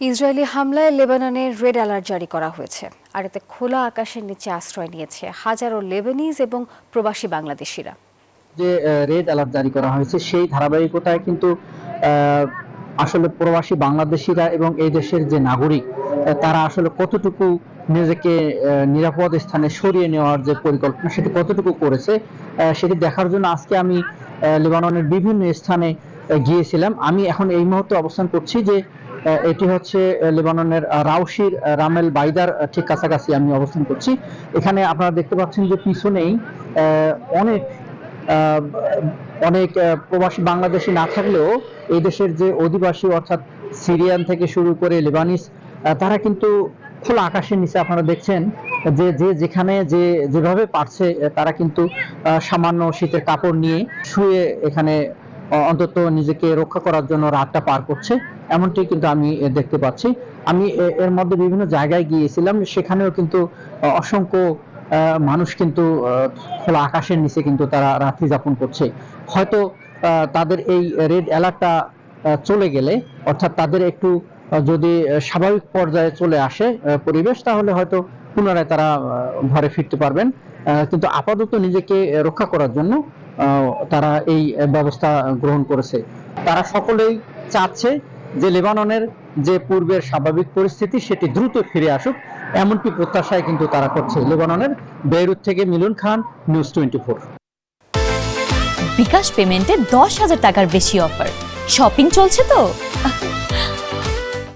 Israeli হামলায় লেবাননে red alert জারি করা হয়েছে, আর এতে খোলা আকাশের নিচে আশ্রয় নিয়েছে হাজারো লেবানিজ এবং প্রবাসী বাংলাদেশিরা। যে রেড অ্যালার্ট জারি করা হয়েছে সেই ধারাবাহিকতায় কিন্তু আসলে প্রবাসী বাংলাদেশিরা এবং এই দেশের যে নাগরিক তারা আসলে কতটুকু নিজেকে নিরাপদ স্থানে সরিয়ে নেওয়ার যে পরিকল্পনা সেটি কতটুকু করেছে সেটি দেখার জন্য আজকে আমি লেবাননের বিভিন্ন স্থানে গিয়েছিলাম। আমি এখন এই মুহূর্তে অবস্থান করছি যে এটি হচ্ছে লেবাননের রাউশির রামেল বাইদার ঠিক কাছাকাছি আমি অবস্থান করছি। এখানে আপনারা দেখতে পাচ্ছেন যে পিছনেই অনেক অনেক প্রবাসী বাংলাদেশি না থাকলেও এই দেশের যে অধিবাসী অর্থাৎ সিরিয়ান থেকে শুরু করে লেবানিস তারা কিন্তু খোলা আকাশের নিচে আপনারা দেখছেন যে যে যেখানে যে যেভাবে পারছে তারা কিন্তু সামান্য শীতের কাপড় নিয়ে শুয়ে এখানে অন্তত নিজেকে রক্ষা করার জন্য রাতটা পার করছে, এমনটি কিন্তু আমি দেখতে পাচ্ছি। আমি এর মধ্যে বিভিন্ন জায়গায় গিয়েছিলাম, সেখানেও কিন্তু অসংখ্য মানুষ কিন্তু খোলা আকাশের নিচে কিন্তু তারা রাত্রি যাপন করছে। হয়তো তাদের এই রেড অ্যালার্টটা চলে গেলে অর্থাৎ তাদের একটু যদি স্বাভাবিক পর্যায়ে চলে আসে পরিবেশ, তাহলে হয়তো পুনরায় তারা ঘরে ফিরতে পারবেন। কিন্তু আপাতত নিজেকে রক্ষা করার জন্য তারা এই ব্যবস্থা গ্রহণ করেছে। তারা সকলেই চাচ্ছে যে লেবাননের যে পূর্বের স্বাভাবিক পরিস্থিতি সেটি দ্রুত ফিরে আসুক, এমনকি প্রত্যাশায় কিন্তু তারা করছে। লেবাননের বেইরুত থেকে মিলন খান, নিউজ 24। বিকাশ পেমেন্টে 10,000 টাকার বেশি অফার। শপিং চলছে তো